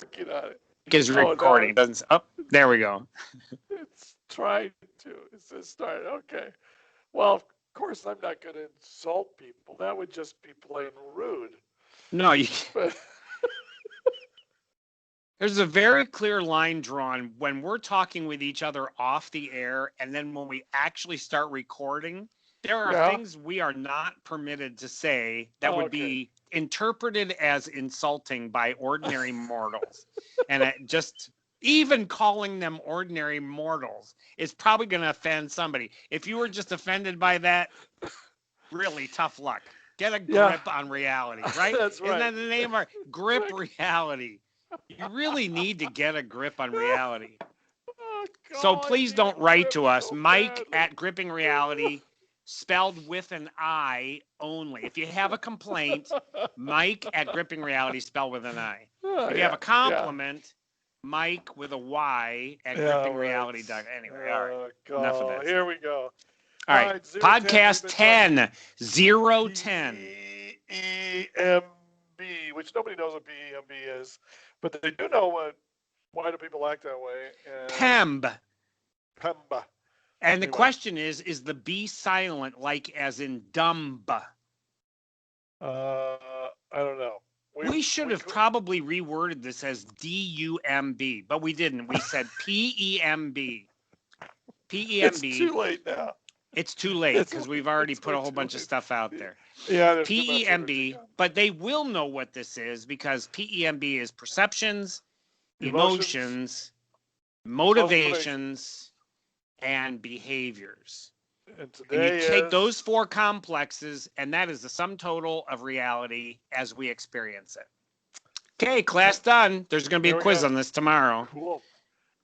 Working on it. Is Oh, recording. no, It doesn't. Oh, there we go. it's trying to. It says start. Okay. Well, of course, I'm not going to insult people. That would just be plain rude. No, you. But There's a very clear line drawn when we're talking with each other off the air, and then when we actually start recording, there are yeah. things we are not permitted to say that would Okay. be interpreted as insulting by ordinary mortals. And it just even calling them ordinary mortals is probably going to offend somebody. If you were just offended by that, really tough luck. Get a Yeah. grip on reality, right? That's Isn't right. that the name of our grip reality? You really need to get a grip on reality. Oh, So God, I please need a don't write grip to us, so Mike badly. at Gripping Reality, spelled with an I only. If you have a complaint, Mike at Gripping Reality, spelled with an I. Oh, If you have yeah. a compliment, Mike with a Y at Yeah, right. grippingreality. Anyway, all right. Oh, Enough of God. that Here stuff. we go. All right. 010, we've Podcast been talking 10, 010. PEMB, which nobody knows what PEMB is, but they do know why do people act that way. And PEMB. PEMB. And the Anyway, question is the B silent like as in dumb? I don't know. We should have probably reworded this as DUMB, but we didn't. We said PEMB. It's too PEMB. late now. It's too late because we've already put a whole bunch of late. stuff out there. Yeah, there's too much PEMB, everything. but they will know what this is because PEMB is perceptions, Emotions, motivations, and behaviors. And And today you take is those four complexes, and that is the sum total of reality as we experience it. Okay, class done. There's going to be There a we quiz go. on this tomorrow. Cool.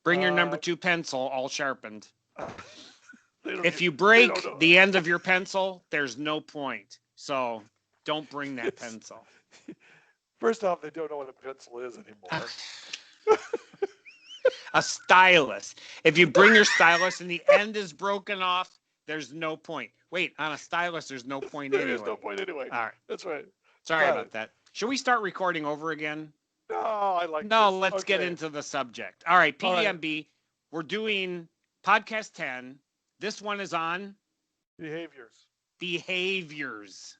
Bring your number 2 pencil all sharpened. If If you break the end of your pencil, there's no point. So don't bring that pencil. First off, they don't know what a pencil is anymore. A stylus. If you bring your stylus and the end is broken off, there's no point. Wait, on a stylus, there's no point anyway. There's no point anyway. All right. That's right. Sorry about that. Should we start recording over again? No, I like No, this. let's get into the subject. All right, All right. PEMB. We're doing podcast 10. This one is on behaviors. Behaviors.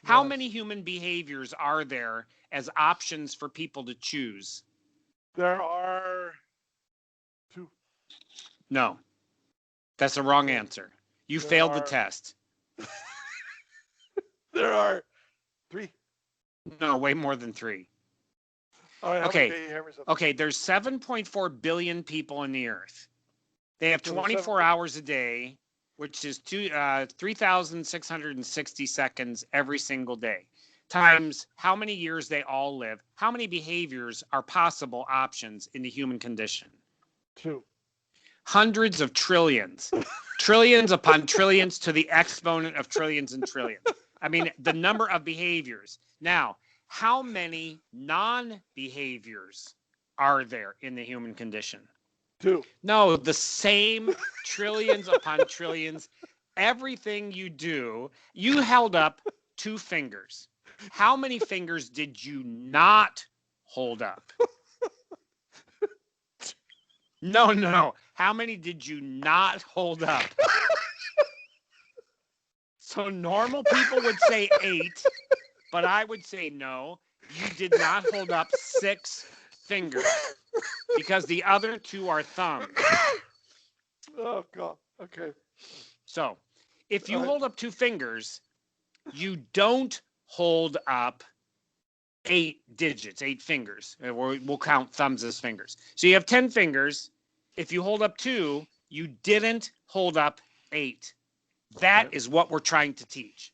How many human behaviors are there as options for people to choose? There are 2. No. That's the wrong answer. You failed the test. There are 3. No, way more than 3. All right, okay, there's 7.4 billion people on the earth. They have 24 hours a day, which is 3,660 seconds every single day, times how many years they all live. How many behaviors are possible options in the human condition? 2. Hundreds of trillions. Trillions upon trillions to the exponent of trillions and trillions. I mean, the number of behaviors. Now, how many non-behaviors are there in the human condition? 2. No, the same trillions upon trillions. Everything you do, you held up 2 fingers. How many fingers did you not hold up? No. How many did you not hold up? So normal people would say 8, but I would say no. You did not hold up 6 fingers because the other 2 are thumbs. Oh, God. Okay. So if you hold up 2 fingers, you don't hold up 8 digits, 8 fingers. We'll count thumbs as fingers. So you have 10 fingers. If you hold up 2, you didn't hold up 8. That is what we're trying to teach.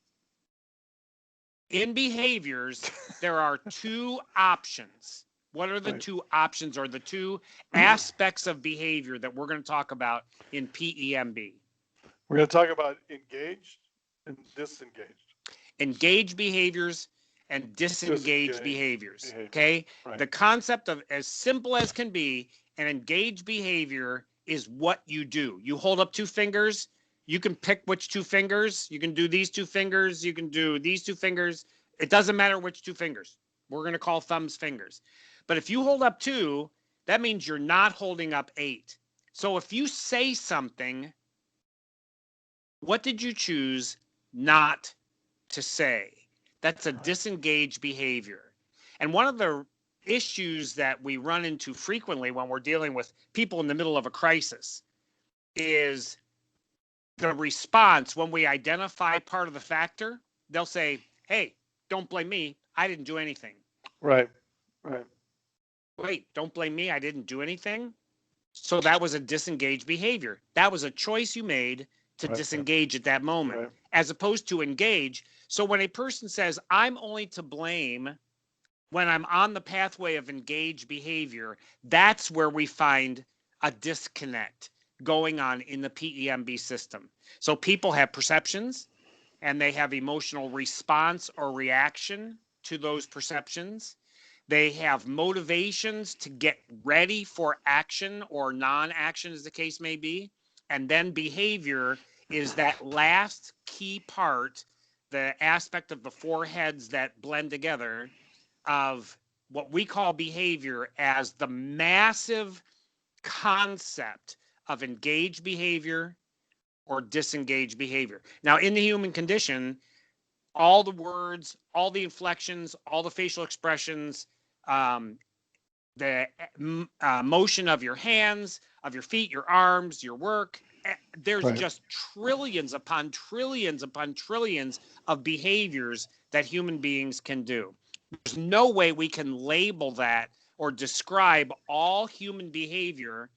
In behaviors, there are 2 options. What are the 2 options or the 2 aspects of behavior that we're going to talk about in PEMB? We're going to talk about engaged and disengaged. Engaged behaviors and disengaged behaviors. Okay? Right. The concept of as simple as can be, an engaged behavior is what you do. You hold up 2 fingers. You can pick which 2 fingers. You can do these 2 fingers. You can do these 2 fingers. It doesn't matter which 2 fingers. We're going to call thumbs fingers. But if you hold up 2, that means you're not holding up 8. So if you say something, what did you choose not to say? That's a disengaged behavior. And one of the issues that we run into frequently when we're dealing with people in the middle of a crisis is the response. When we identify part of the factor, they'll say, hey, don't blame me. I didn't do anything. Right. Wait, don't blame me. I didn't do anything. So that was a disengaged behavior. That was a choice you made to disengage at that moment, as opposed to engage. So when a person says, I'm only to blame when I'm on the pathway of engaged behavior, that's where we find a disconnect going on in the PEMB system. So people have perceptions and they have emotional response or reaction to those perceptions. They have motivations to get ready for action or non-action, as the case may be. And then behavior is that last key part, the aspect of the 4 heads that blend together of what we call behavior as the massive concept of engaged behavior or disengaged behavior. Now, in the human condition, all the words, all the inflections, all the facial expressions, the motion of your hands, of your feet, your arms, your work. There's just trillions upon trillions upon trillions of behaviors that human beings can do. There's no way we can label that or describe all human behavior,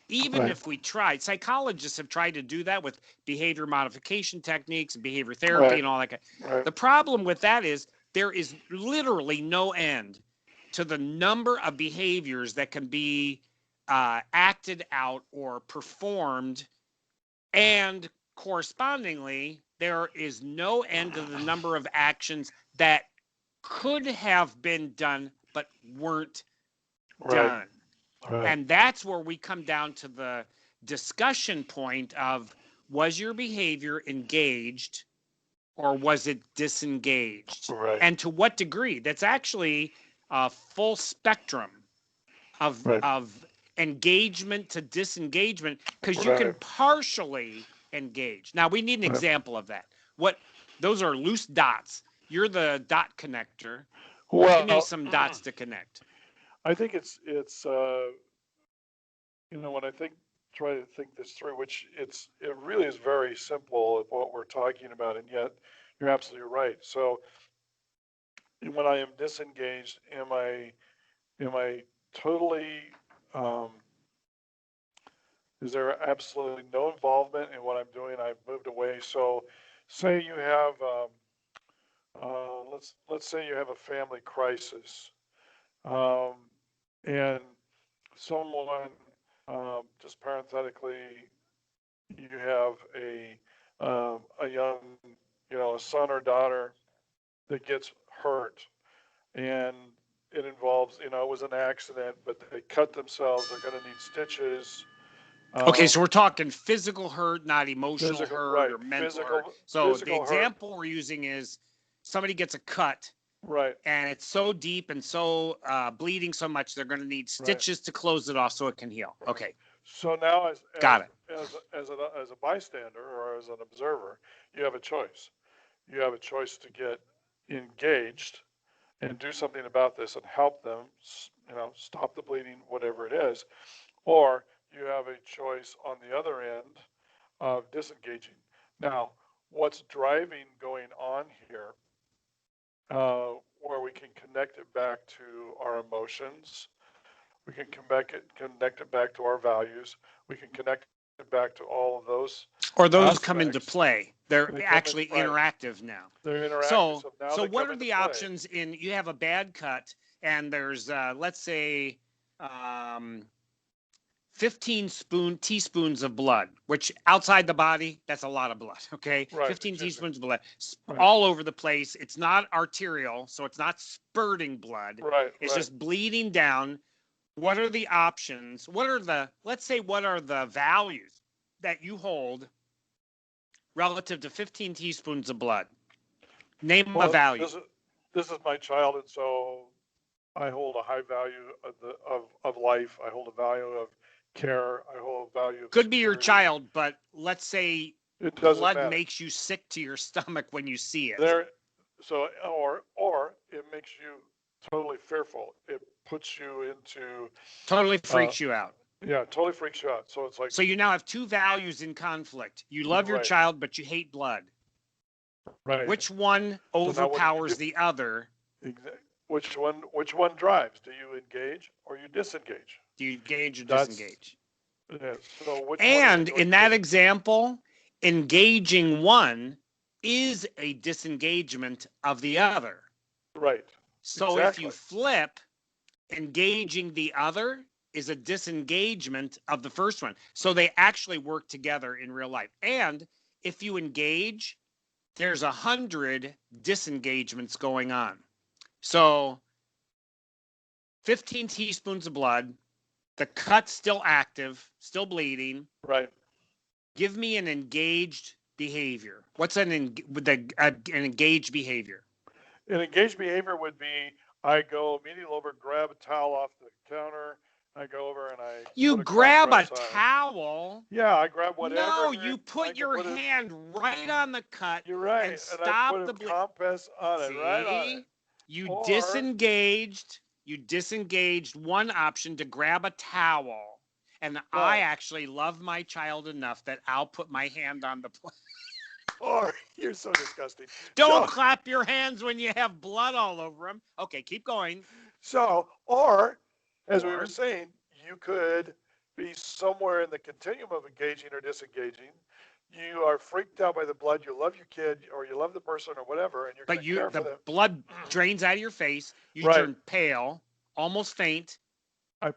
even if we tried. Psychologists have tried to do that with behavior modification techniques and behavior therapy and all that. The problem with that is there is literally no end to the number of behaviors that can be acted out or performed, and correspondingly, there is no end to the number of actions that could have been done but weren't done. And that's where we come down to the discussion point of, was your behavior engaged or was it disengaged? And to what degree? That's actually a full spectrum of engagement to disengagement, because you can partially engage. Now we need an example of that. What those are loose dots. You're the dot connector. Give me some dots to connect. I think it's when I try to think this through, which it really is very simple of what we're talking about, and yet you're absolutely right. So when I am disengaged, am I totally, is there absolutely no involvement in what I'm doing? I've moved away. So say you have, let's say you have a family crisis, and someone, just parenthetically, you have a young, a son or daughter that gets hurt, and it involves, it was an accident, but they cut themselves. They're going to need stitches. Okay, so we're talking physical hurt, not emotional hurt or mental hurt. So the example we're using is somebody gets a cut. And it's so deep and so bleeding so much, they're going to need stitches to close it off so it can heal. Okay. So now, as a bystander or as an observer, you have a choice. You have a choice to get engaged and do something about this and help them, stop the bleeding, whatever it is. Or you have a choice on the other end of disengaging. Now, what's driving going on here, where we can connect it back to our emotions, we can connect it back to our values, we can connect it back to all of those. Or those come into play. They're actually interactive now. They're interactive. So what are the options in, you have a bad cut and there's, let's say, 15 teaspoons of blood, which outside the body, that's a lot of blood, okay? 15 teaspoons of blood all over the place. It's not arterial, so it's not spurting blood. It's just bleeding down. What are the options? Let's say, what are the values that you hold relative to 15 teaspoons of blood? Name a value. This is my child, and so I hold a high value of life. I hold a value of care. I hold a value of Could be your security. child, but let's say It doesn't blood matter. makes you sick to your stomach when you see it. So or it makes you totally fearful. It puts you into Totally freaks you out. yeah, totally freaks you out. So it's like So you now have two values in conflict. You love your right, child, but you hate blood. right. Which one So now what do you overpowers do? the other? Which one drives? Do you engage or you disengage? Do you engage or That's disengage? yeah. So which one are you And going in to? that example, engaging one is a disengagement of the other. Right. So if Exactly. you flip, engaging the other is a disengagement of the first one. So they actually work together in real life. And if you engage, there's 100 disengagements going on. So 15 teaspoons of blood, the cut's still active, still bleeding. Right. Give me an engaged behavior. What's an engaged behavior? An engaged behavior would be I go immediately over, grab a towel off the counter. I go over and I You put a grab a compress on. towel. Yeah, I grab whatever. No, you I put can your put it. hand right on the cut You're right, and and I put stop a the bleed. compress on it, right on it. See? You Or disengaged. You disengaged one option to grab a towel. And I right. actually love my child enough that I'll put my hand on the plate. Or you're so disgusting. Don't clap your hands when you have blood all over them. Okay, keep going. Or as we Or were saying, you could be somewhere in the continuum of engaging or disengaging. You are freaked out by the blood. You love your kid, or you love the person, or whatever, and you're going but to care for the them. blood drains out of your face. You Right. turn pale, almost faint. I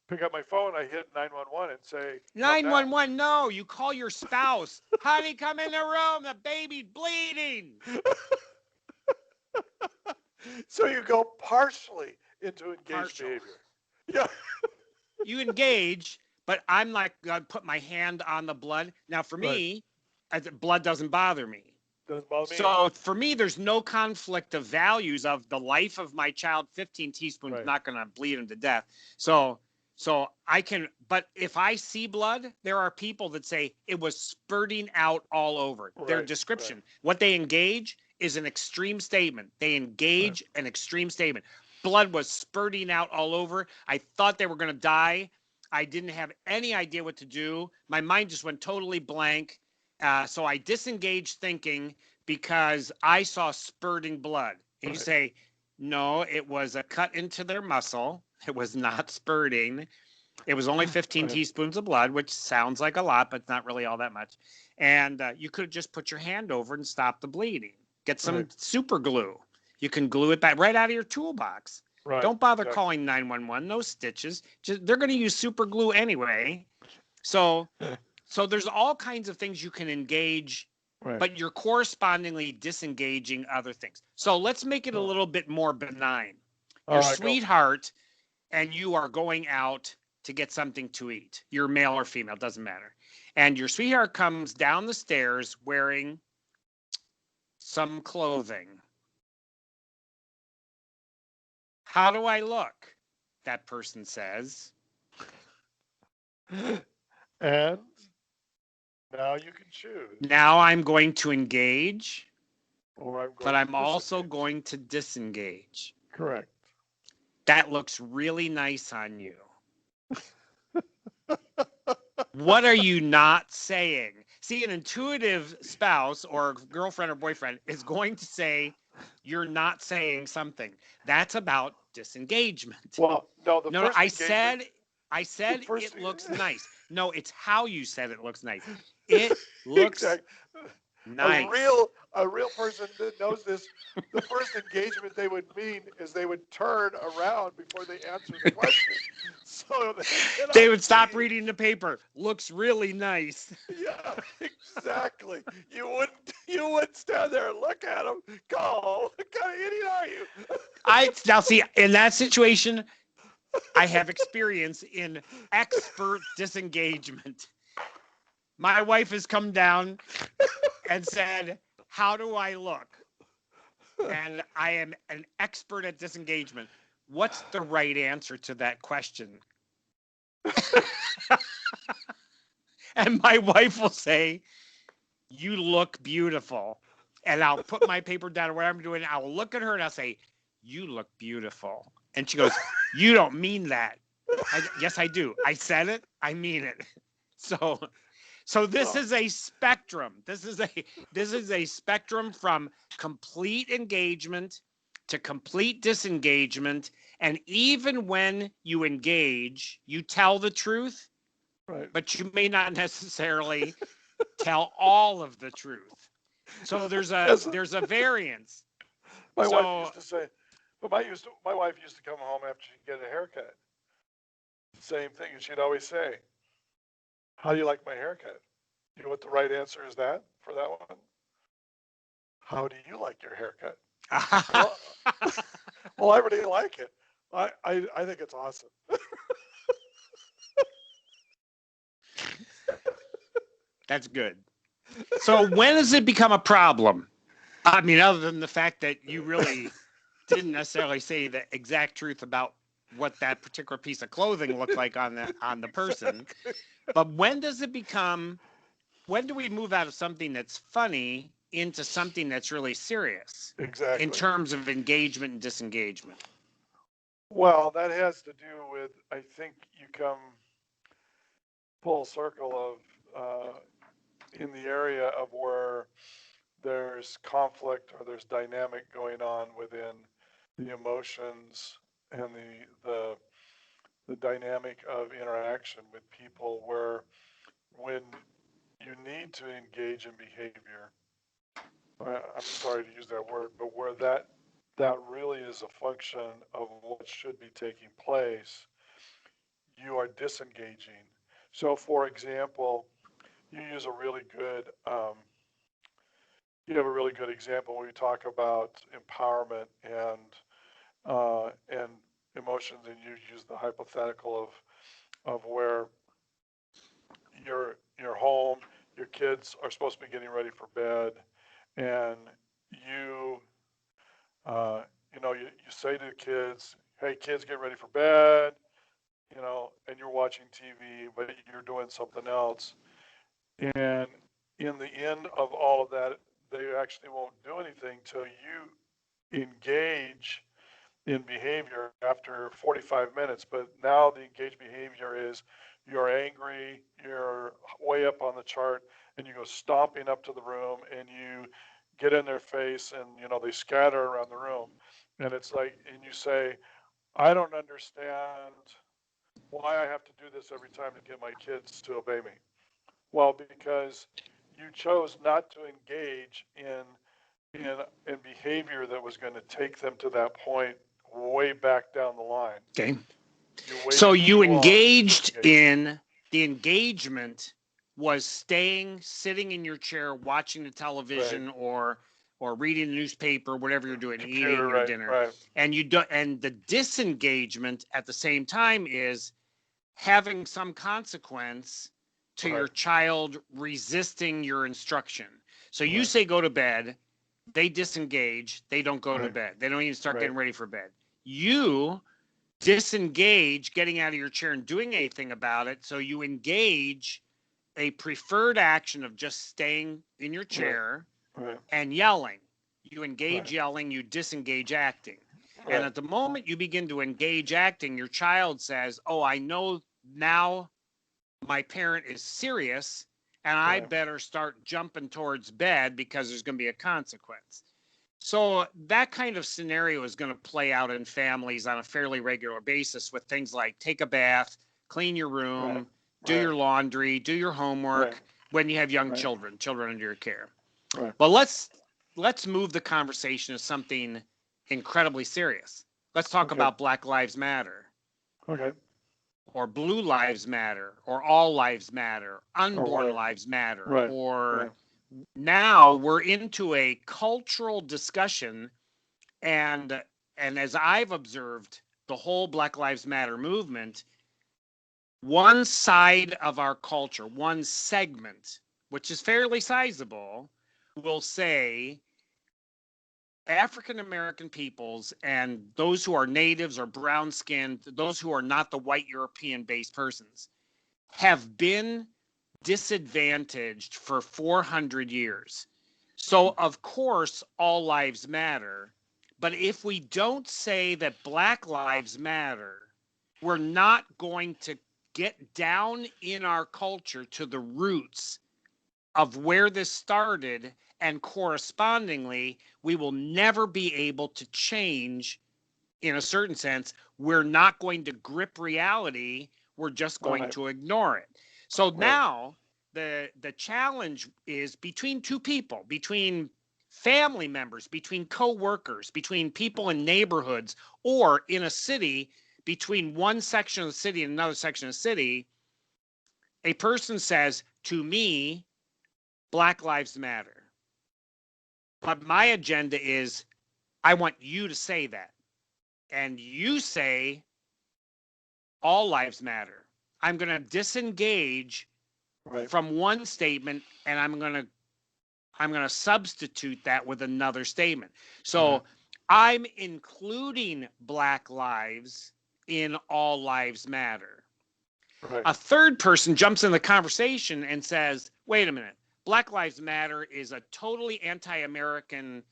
pick up my phone. I hit 911 and say, "Come down." 911, no, you call your spouse. Honey, come in the room. The baby's bleeding. So you go partially into engaged Partial. behavior. Yeah. You engage, but I'm like, I put my hand on the blood. Now, for me, blood doesn't bother me. Doesn't bother me. So for me, there's no conflict of values of the life of my child. 15 teaspoons Right. not going to bleed him to death. So I can, but if I see blood, there are people that say it was spurting out all over. Their Right, description, right. what they engage is an extreme statement. They engage an extreme statement. Blood was spurting out all over. I thought they were going to die. I didn't have any idea what to do. My mind just went totally blank. So I disengaged thinking because I saw spurting blood. And you say, no, it was a cut into their muscle. It was not spurting. It was only 15 teaspoons of blood, which sounds like a lot, but not really all that much. And you could just put your hand over and stop the bleeding. Get some super glue. You can glue it back right out of your toolbox. Right. Don't bother calling 911. No stitches. They're going to use super glue anyway. So there's all kinds of things you can engage, but you're correspondingly disengaging other things. So let's make it a little bit more benign. Your sweetheart and you are going out to get something to eat. You're male or female, doesn't matter. And your sweetheart comes down the stairs wearing some clothing. How do I look? That person says. And now you can choose. Now I'm going to engage, but I'm also going to disengage. Correct. That looks really nice on you. What are you not saying? See, an intuitive spouse or girlfriend or boyfriend is going to say, you're not saying something. That's about disengagement. Well, no, I said it looks nice. No, it's how you said it looks nice. It looks nice. A real person that knows this, the first engagement they would mean is they would turn around before they answer the question. So they would stop reading the paper. Looks really nice. Yeah, exactly. You wouldn't stand there and look at him. Go, what kind of idiot are you? Now see, in that situation, I have experience in expert disengagement. My wife has come down and said, how do I look? And I am an expert at disengagement. what's the right answer to that question? And my wife will say, you look beautiful. And I'll put my paper down or whatever I'm doing. I'll look at her and I'll say, you look beautiful. And she goes, you don't mean that. Yes, I do. I said it. I mean it. So this is a spectrum. This is a spectrum from complete engagement to complete disengagement. And even when you engage, you tell the truth, Right. but you may not necessarily tell all of the truth. So there's a variance. My wife So used to say, but my wife used to come home after she'd get a haircut. Same thing, and she'd always say, "How do you like my haircut?" You know what the right answer is that for that one? How do you like your haircut? Well, well, I really like it. I think it's awesome. that's good. So when does it become a problem? I mean, other than the fact that you really didn't necessarily say the exact truth about what that particular piece of clothing looked like on the person, but when does it become? When do we move out of something that's funny into something that's really serious Exactly. in terms of engagement and disengagement? Well, that has to do with, I think you come full circle of in the area of where there's conflict or there's dynamic going on within the emotions and the dynamic of interaction with people where when you need to engage in behavior, I'm sorry to use that word, but where that really is a function of what should be taking place, you are disengaging. So, for example, you use a really good, you have a really good example when you talk about empowerment and emotions, and you use the hypothetical of where you're home, your kids are supposed to be getting ready for bed, and you uh, you say to the kids, "Hey, kids, get ready for bed," and you're watching TV, but you're doing something else. And in the end of all of that, they actually won't do anything till you engage in behavior after 45 minutes. But now the engaged behavior is you're angry, you're way up on the chart, and you go stomping up to the room and you get in their face and they scatter around the room. And it's like, and you say, I don't understand why I have to do this every time to get my kids to obey me. Well, because you chose not to engage in behavior that was going to take them to that point way back down the line. Okay. You So waited you too long to engaged engage. in the engagement was sitting in your chair, watching the television or reading the newspaper, whatever you're doing, Computer, eating your right, dinner. right, And and the disengagement at the same time is having some consequence to your right, child resisting your instruction. So you right, say go to bed, they disengage, they don't go to right, bed. They don't even start right, getting ready for bed. You disengage getting out of your chair and doing anything about it. So you engage a preferred action of just staying in your right, chair right, and yelling. You engage right, yelling, you disengage acting. And right, at the moment you begin to engage acting, your child says, oh, I know now my parent is serious and I right, better start jumping towards bed because there's going to be a consequence. So that kind of scenario is going to play out in families on a fairly regular basis with things like take a bath, clean your right, room, do right, your laundry, do your right, homework when you have young right, children under your care. right. But let's move the conversation to something incredibly serious. Let's talk Okay, about Black Lives Matter okay, or Blue Lives Matter or All Lives Matter, or Unborn whatever. Lives Matter, Right, or right, now we're into a cultural discussion and as I've observed the whole Black Lives Matter movement, one side of our culture, one segment, which is fairly sizable, will say African American peoples and those who are natives or brown skinned, those who are not the white European based persons, have been disadvantaged for 400 years. So, of course, all lives matter. But if we don't say that Black lives matter, we're not going to get down in our culture to the roots of where this started. And correspondingly, we will never be able to change in a certain sense. We're not going to grip reality. We're just going Right. to ignore it. So Right. now the challenge is between two people, between family members, between co-workers, between people in neighborhoods, or in a city, between one section of the city and another section of the city. A person says, to me, Black Lives Matter. But my agenda is I want you to say that. And you say all lives matter. I'm going to disengage Right. from one statement and I'm going to substitute that with another statement. So I'm including Black lives in all lives matter. Right. A third person jumps in the conversation and says, wait a minute, Black Lives Matter is a totally anti-American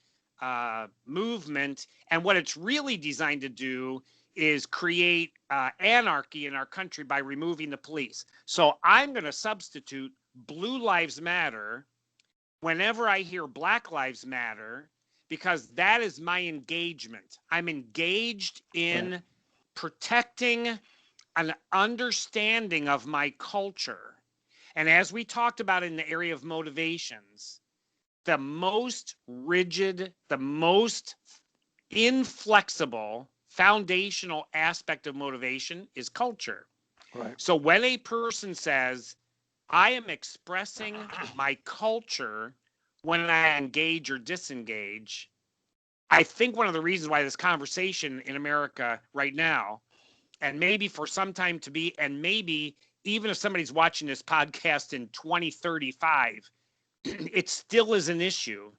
movement. And what it's really designed to do is create anarchy in our country by removing the police. So I'm going to substitute Blue Lives Matter whenever I hear Black Lives Matter, because that is my engagement. I'm engaged in protecting an understanding of my culture. And as we talked about in the area of motivations, the most rigid, the most inflexible, foundational aspect of motivation is culture. Right. So when a person says, I am expressing my culture when I engage or disengage, I think one of the reasons why this conversation in America right now, and maybe for some time to be, and maybe even if somebody's watching this podcast in 2035, it still is an issue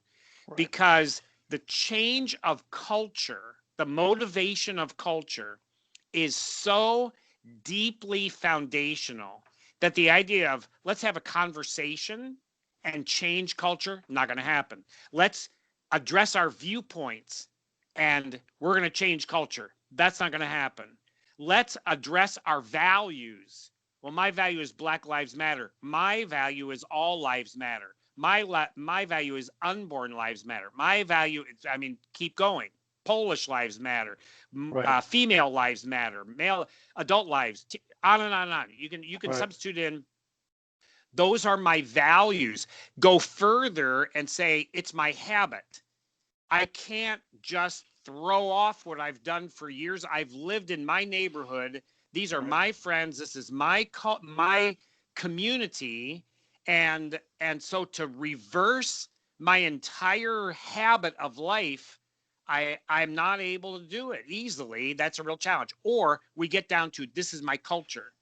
Right. because the change of culture, the motivation of culture is so deeply foundational that the idea of let's have a conversation and change culture, not going to happen. Let's address our viewpoints and we're going to change culture. That's not going to happen. Let's address our values. Well, my value is Black Lives Matter. My value is all lives matter. My value is unborn lives matter. My value is, I mean, keep going. Polish lives matter. Right. Female lives matter. Male adult lives. On and on and on. You can Right. substitute in. Those are my values. Go further and say it's my habit. I can't just throw off what I've done for years. I've lived in my neighborhood. These are Right. my friends. This is my community, and so to reverse my entire habit of life, I'm not able to do it easily. That's a real challenge. Or we get down to this is my culture.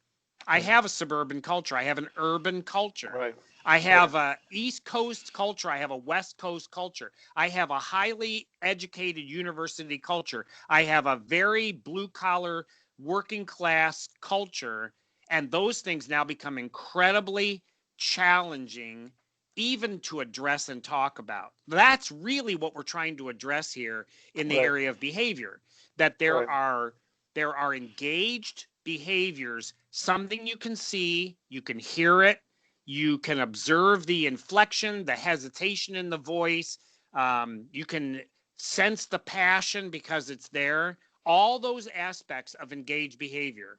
I Right. have a suburban culture. I have an urban culture. Right. I Right. have a East Coast culture. I have a West Coast culture. I have a highly educated university culture. I have a very blue collar working class culture. And those things now become incredibly challenging even to address and talk about. That's really what we're trying to address here in the Right. area of behavior, that Right. there are engaged behaviors, something you can see, you can hear it, you can observe the inflection, the hesitation in the voice. You can sense the passion because it's there. All those aspects of engaged behavior.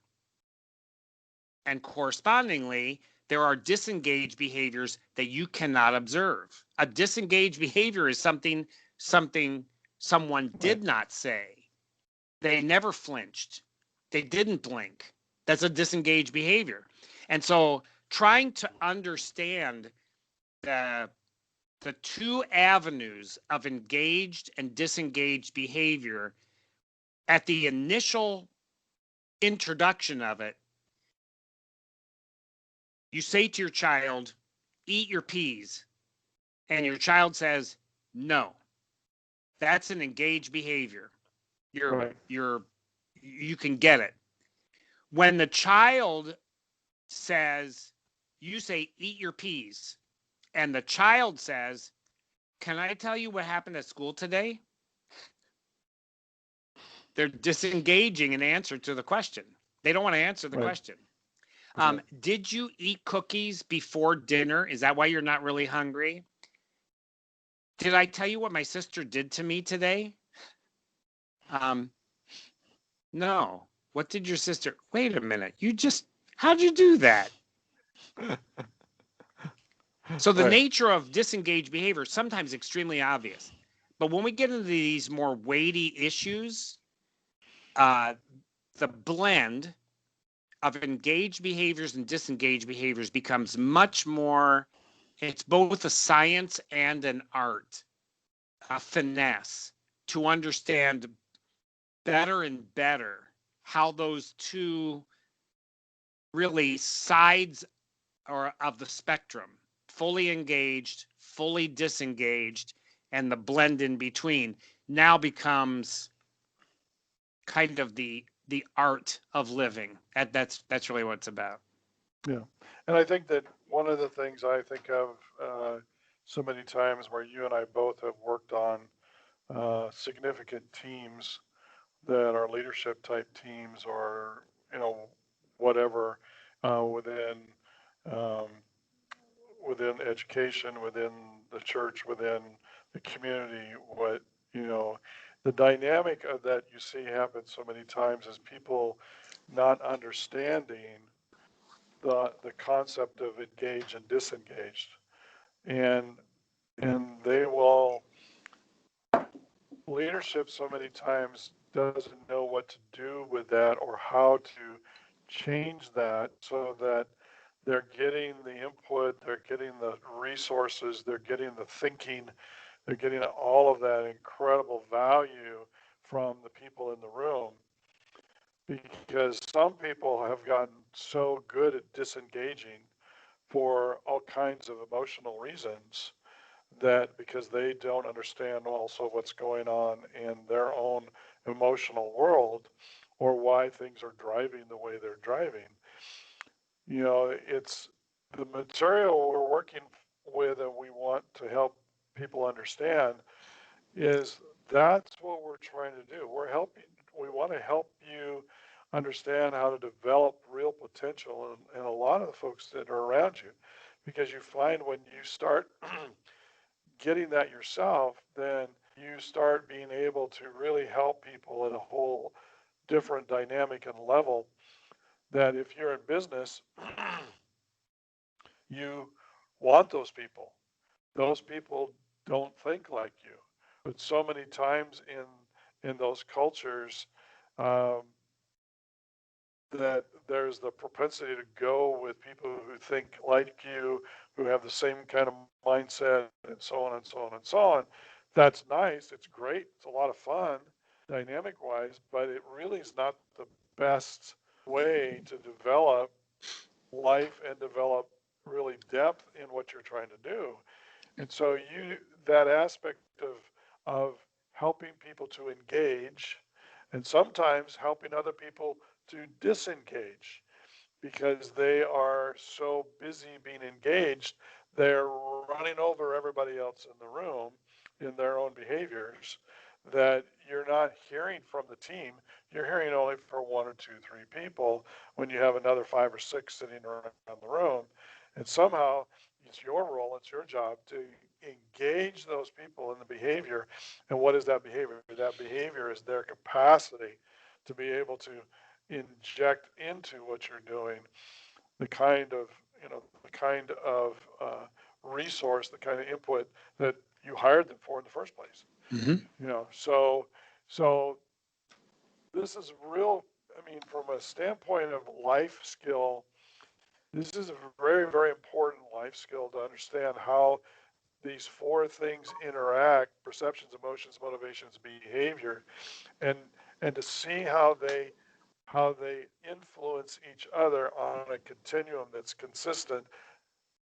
And correspondingly, there are disengaged behaviors that you cannot observe. A disengaged behavior is something someone Right. did not say. They never flinched. They didn't blink. That's a disengaged behavior. And so trying to understand the the two avenues of engaged and disengaged behavior at the initial introduction of it, you say to your child, eat your peas, and your child says, no. That's an engaged behavior. Right. You can get it. When the child says, you say, eat your peas, and the child says, can I tell you what happened at school today? They're disengaging an answer to the question. They don't want to answer the Right. question. Right. Did you eat cookies before dinner? Is that why you're not really hungry? Did I tell you what my sister did to me today? No. What did your sister? Wait a minute. How'd you do that? So the Right. nature of disengaged behavior is sometimes extremely obvious. But when we get into these more weighty issues, the blend of engaged behaviors and disengaged behaviors becomes much more, it's both a science and an art, a finesse to understand better and better how those two really sides or of the spectrum, fully engaged, fully disengaged, and the blend in between now becomes kind of the art of living. That's really what it's about. Yeah. And I think that one of the things I think of so many times where you and I both have worked on significant teams that are leadership type teams or, whatever within um, within education, within the church, within the community, the dynamic of that you see happen so many times is people not understanding the concept of engaged and disengaged. And they will leadership so many times doesn't know what to do with that or how to change that so that they're getting the input, they're getting the resources, they're getting the thinking, they're getting all of that incredible value from the people in the room. Because some people have gotten so good at disengaging for all kinds of emotional reasons that because they don't understand also what's going on in their own emotional world or why things are driving the way they're driving. It's the material we're working with and we want to help people understand is that's what we're trying to do. We want to help you understand how to develop real potential in a lot of the folks that are around you. Because you find when you start getting that yourself, then you start being able to really help people at a whole different dynamic and level that if you're in business, you want those people. Those people don't think like you. But so many times in those cultures, um, that there's the propensity to go with people who think like you, who have the same kind of mindset, and so on and so on and so on. That's nice. It's great. It's a lot of fun, dynamic wise, but it really is not the best way to develop life and develop really depth in what you're trying to do. And so that aspect of helping people to engage and sometimes helping other people to disengage because they are so busy being engaged, they're running over everybody else in the room in their own behaviors that you're not hearing from the team. You're hearing only for one or two, three people when you have another five or six sitting around the room. And somehow it's your role, it's your job to engage those people in the behavior. And what is that behavior? That behavior is their capacity to be able to inject into what you're doing the kind of resource, the kind of input that you hired them for in the first place. So this is real. I mean, from a standpoint of life skill, this is a very, very important life skill to understand how these four things interact: perceptions, emotions, motivations, behavior, and to see how they influence each other on a continuum that's consistent.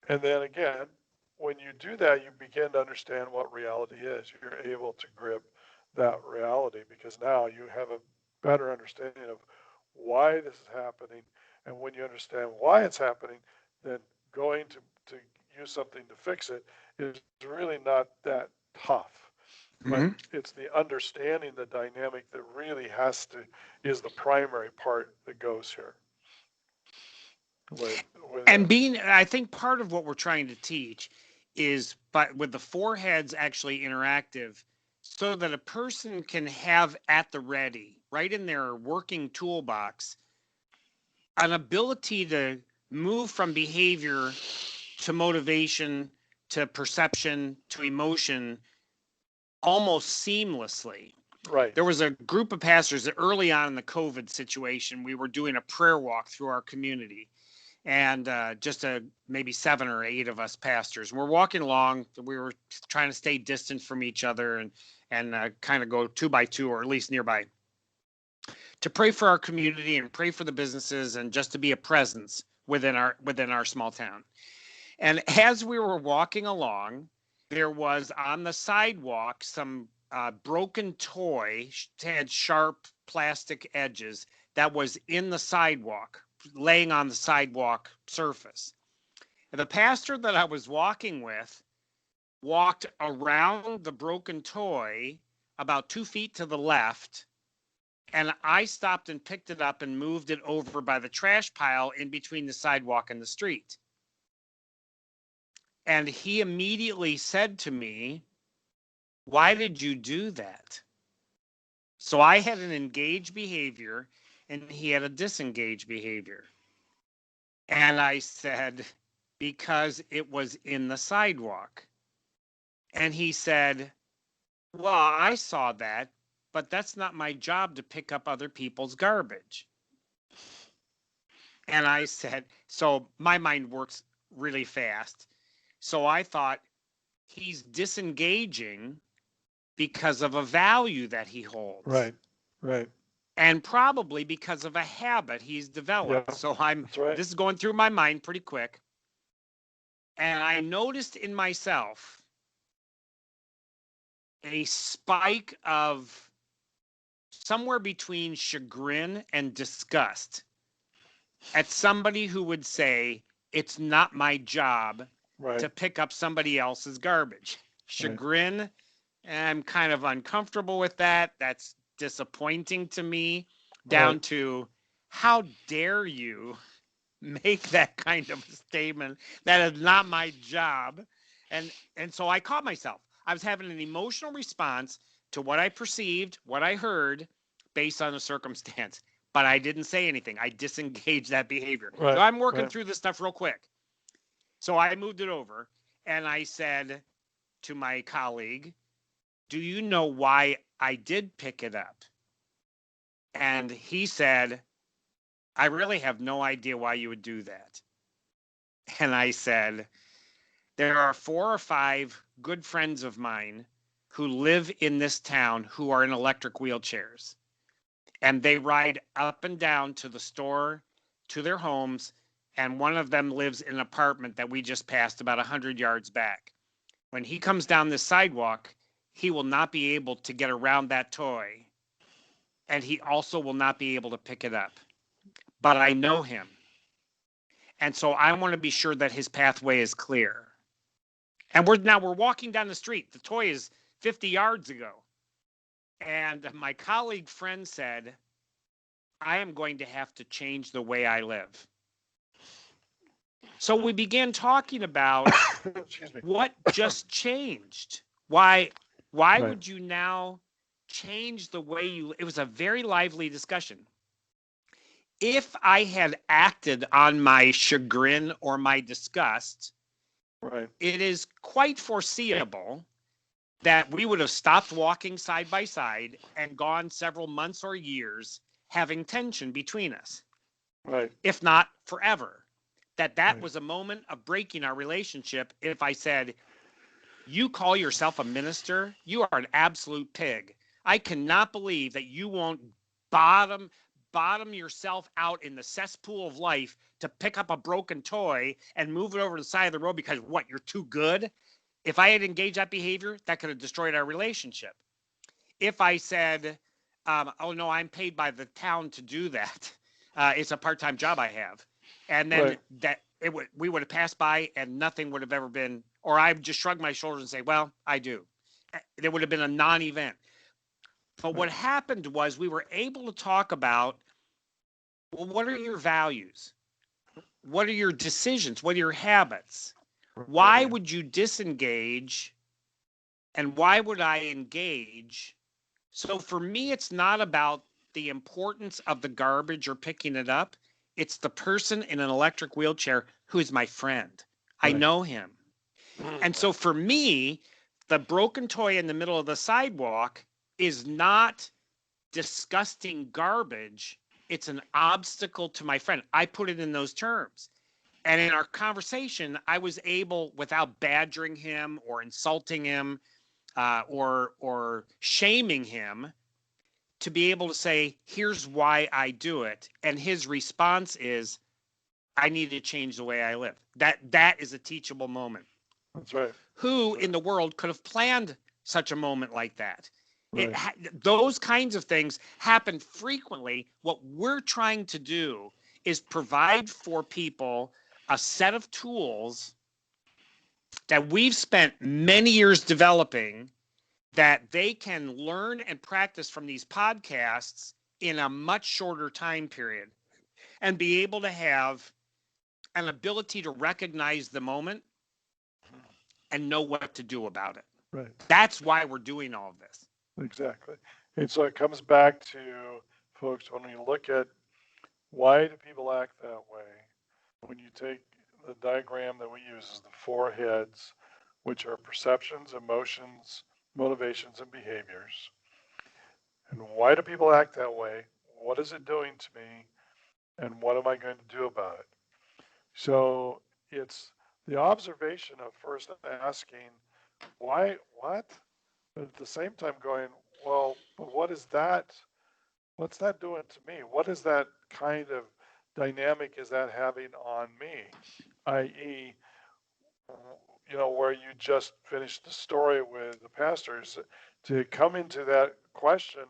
And then again, when you do that, you begin to understand what reality is. You're able to grip that reality, because now you have a better understanding of why this is happening. And when you understand why it's happening, then going to use something to fix it is really not that tough. But Mhm. it's the understanding the dynamic that really is the primary part that goes here. With, And I think part of what we're trying to teach is, but with the four heads actually interactive, so that a person can have at the ready, right in their working toolbox, an ability to move from behavior to motivation to perception to emotion almost seamlessly. right, There was a group of pastors that early on in the COVID situation, we were doing a prayer walk through our community, and just maybe 7 or 8 of us pastors. We're walking along. We were trying to stay distant from each other and kind of go 2 by 2, or at least nearby, to pray for our community and pray for the businesses and just to be a presence within our small town. And as we were walking along, there was on the sidewalk some broken toy, had sharp plastic edges, that was in the sidewalk, laying on the sidewalk surface. And the pastor that I was walking with walked around the broken toy about 2 feet to the left. And I stopped and picked it up and moved it over by the trash pile in between the sidewalk and the street. And he immediately said to me, "Why did you do that?" So I had an engaged behavior and he had a disengaged behavior. And I said, "Because it was in the sidewalk." And he said, "Well, I saw that, but that's not my job to pick up other people's garbage." And I said, so my mind works really fast. So I thought, he's disengaging because of a value that he holds. right, right. And probably because of a habit he's developed. Yeah, So that's right. this is going through my mind pretty quick. And I noticed in myself a spike of somewhere between chagrin and disgust at somebody who would say, "It's not my job Right, to pick up somebody else's garbage." right, Chagrin, I'm kind of uncomfortable with that. That's disappointing to me, right, down to, how dare you make that kind of a statement? That is not my job. And so I caught myself. I was having an emotional response to what I perceived, what I heard, based on the circumstance. But I didn't say anything. I disengaged that behavior. So right, I'm working right. through this stuff real quick. So I moved it over and I said to my colleague, "Do you know why I did pick it up?" And he said, "I really have no idea why you would do that." And I said, "There are 4 or 5 good friends of mine who live in this town who are in electric wheelchairs, and they ride up and down to the store, to their homes, and one of them lives in an apartment that we just passed about 100 yards back. When he comes down this sidewalk, he will not be able to get around that toy, and he also will not be able to pick it up. But I know him, and so I want to be sure that his pathway is clear." And we're walking down the street. The toy is 50 yards ago. And my colleague friend said, "I am going to have to change the way I live." So we began talking about Excuse me. what just changed. Why Right, would you now change the way you, it was a very lively discussion. If I had acted on my chagrin or my disgust, right, it is quite foreseeable that we would have stopped walking side by side and gone several months or years having tension between us, right, if not forever. That right, was a moment of breaking our relationship. If I said, "You call yourself a minister, you are an absolute pig. I cannot believe that you won't bottom yourself out in the cesspool of life to pick up a broken toy and move it over to the side of the road because what, you're too good." If I had engaged that behavior, that could have destroyed our relationship. if I said, oh no, I'm paid by the town to do that. It's a part-time job I have. And then Right. we would have passed by and nothing would have ever been, or I would just shrug my shoulders and say, well, I do. There would have been a non-event. But what happened was we were able to talk about, well, what are your values? What are your decisions? What are your habits? Why would you disengage and why would I engage? So for me, it's not about the importance of the garbage or picking it up. It's the person in an electric wheelchair who is my friend. I Right. know him. And so for me, the broken toy in the middle of the sidewalk is not disgusting garbage. It's an obstacle to my friend. I put it in those terms. And in our conversation, I was able, without badgering him or insulting him or shaming him, to be able to say, here's why I do it. And his response is, I need to change the way I live. That is a teachable moment. That's right. Who in the world could have planned such a moment like that? Right. Those kinds of things happen frequently. What we're trying to do is provide for people a set of tools that we've spent many years developing that they can learn and practice from these podcasts in a much shorter time period and be able to have an ability to recognize the moment and know what to do about it. Right. That's why we're doing all of this. Exactly. And so it comes back to, folks, when we look at why do people act that way, when you take the diagram that we use as the four heads, which are perceptions, emotions, motivations, and behaviors. And why do people act that way? What is it doing to me? And what am I going to do about it? So it's the observation of first asking, why, what? But at the same time going, well, but what is that? What's that doing to me? What is that kind of dynamic is that having on me? I.e., where you just finished the story with the pastors, to come into that question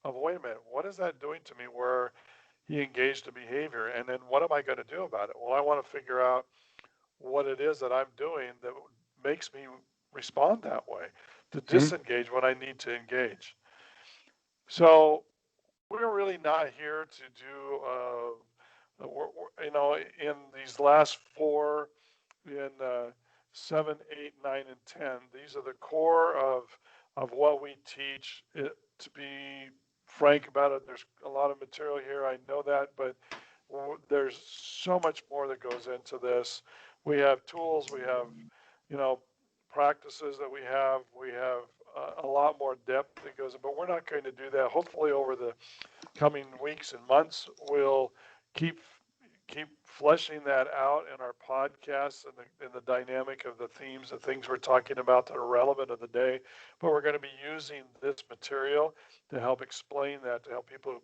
of wait a minute, what is that doing to me where he engaged a behavior? And then what am I going to do about it? Well, I want to figure out what it is that I'm doing that makes me respond that way, to disengage when I need to engage. So we're really not here to do, in these last four, in 7, 8, 9, and 10, these are the core of what we teach. To be frank about it, there's a lot of material here, I know that, but there's so much more that goes into this. We have tools, we have, practices that we have a lot more depth that goes in, but we're not going to do that. Hopefully over the coming weeks and months, we'll keep fleshing that out in our podcasts and the dynamic of the themes, the things we're talking about that are relevant of the day. But we're going to be using this material to help explain that, to help people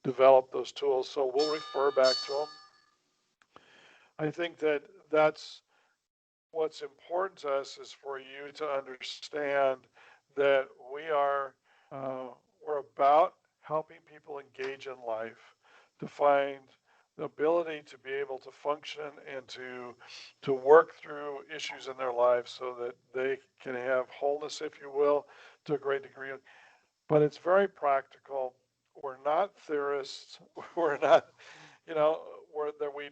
develop those tools. So we'll refer back to them. I think that that's what's important to us, is for you to understand that we're about helping people engage in life, to find the ability to be able to function and to work through issues in their lives so that they can have wholeness, if you will, to a great degree. But it's very practical. We're not theorists. We're not, we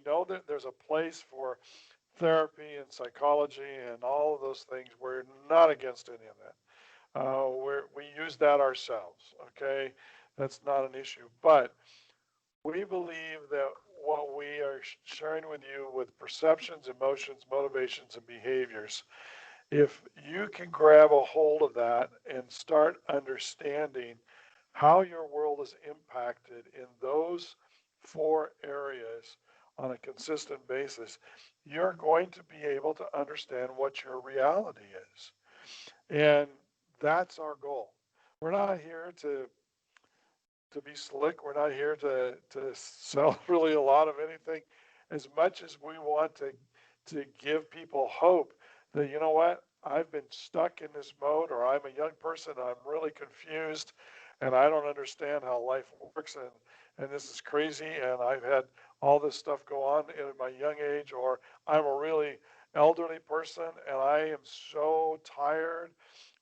know that there's a place for therapy and psychology and all of those things. We're not against any of that. We use that ourselves, okay? That's not an issue. But we believe that what we are sharing with you with perceptions, emotions, motivations, and behaviors, if you can grab a hold of that and start understanding how your world is impacted in those four areas on a consistent basis, you're going to be able to understand what your reality is. And that's our goal. We're not here to be slick. We're not here to sell really a lot of anything, as much as we want to give people hope that, you know what, I've been stuck in this mode, or I'm a young person, I'm really confused, and I don't understand how life works, and this is crazy, and I've had all this stuff go on in my young age, or I'm a really elderly person, and I am so tired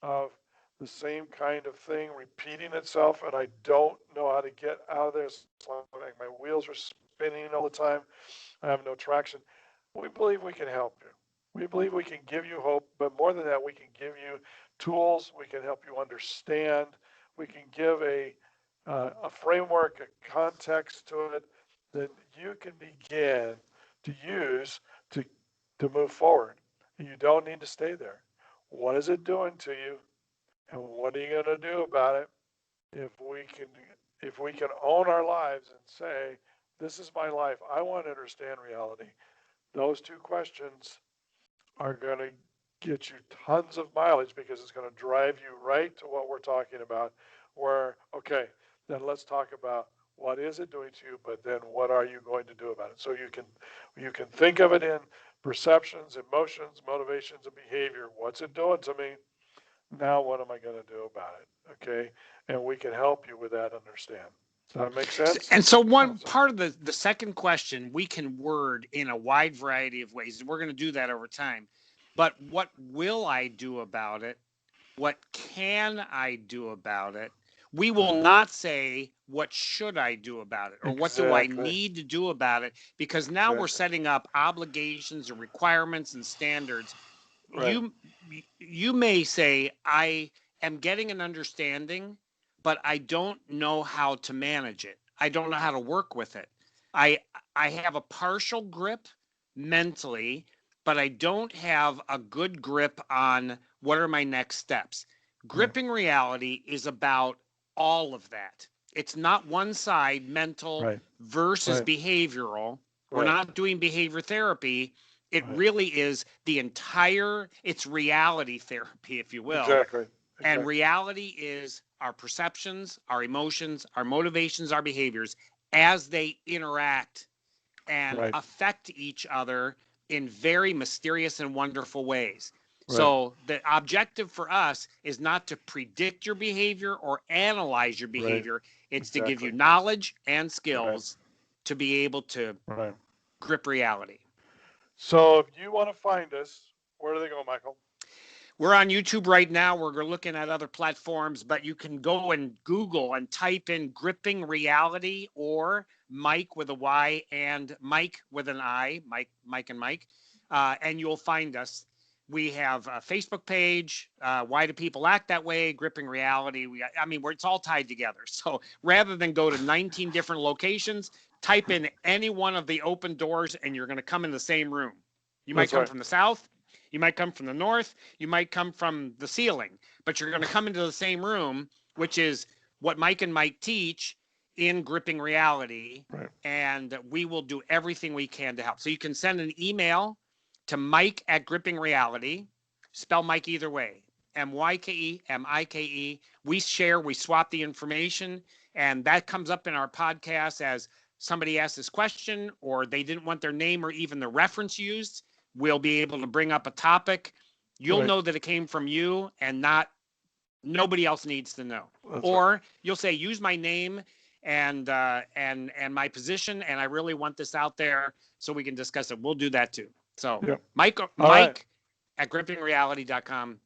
of the same kind of thing repeating itself, and I don't know how to get out of there. It's like my wheels are spinning all the time. I have no traction. We believe we can help you. We believe we can give you hope, but more than that, we can give you tools. We can help you understand. We can give a framework, a context to it that you can begin to use to, to move forward. You don't need to stay there. What is it doing to you? And what are you going to do about it? If we can own our lives and say, this is my life, I want to understand reality. Those two questions are going to get you tons of mileage, because it's going to drive you right to what we're talking about, where, okay, then let's talk about what is it doing to you, but then what are you going to do about it? So you can think of it in perceptions, emotions, motivations, and behavior. What's it doing to me? Now what am I going to do about it? Okay, and we can help you with that. Understand? Does that make sense? And so one part of the second question we can word in a wide variety of ways. We're going to do that over time. But what will I do about it? What can I do about it? We will not say, what should I do about it? Or what do I need to do about it? Because now we're setting up obligations and requirements and standards. Right. You may say, I am getting an understanding, but I don't know how to manage it. I don't know how to work with it. I I have a partial grip mentally, but I don't have a good grip on what are my next steps. Gripping reality is about all of that. It's not one side, mental Right. versus Right. behavioral. We're Right. not doing behavior therapy. It Right. really is the entire, it's reality therapy, if you will. Exactly. And reality is our perceptions, our emotions, our motivations, our behaviors as they interact and Right. affect each other in very mysterious and wonderful ways. Right. So the objective for us is not to predict your behavior or analyze your behavior. It's to give you knowledge and skills to be able to grip reality. So if you want to find us, where do they go, Michael? We're on YouTube right now. We're looking at other platforms, but you can go and Google and type in Gripping Reality or Mike with a Y and Mike with an I, Myke and Mike, and you'll find us. We have a Facebook page. Why do people act that way? Gripping Reality. It's all tied together. So rather than go to 19 different locations, type in any one of the open doors and you're going to come in the same room. You might come from the south. You might come from the north. You might come from the ceiling, but you're going to come into the same room, which is what Myke and Mike teach in Gripping Reality. And we will do everything we can to help. So you can send an email to Myke at Gripping Reality. Spell Mike either way. MYKE, MIKE. We swap the information, and that comes up in our podcast as somebody asked this question or they didn't want their name or even the reference used. We'll be able to bring up a topic. You'll know that it came from you and not nobody else needs to know. Or you'll say, use my name and my position, and I really want this out there so we can discuss it. We'll do that too. So Myke at grippingreality.com.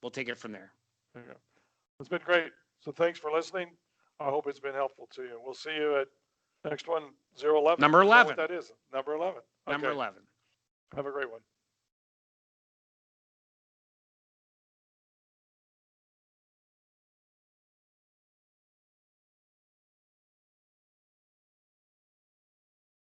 We'll take it from there. It's been great. So thanks for listening. I hope it's been helpful to you. We'll see you at next one, 011. Number 11. What that is. Number 11. Number 11. Have a great one.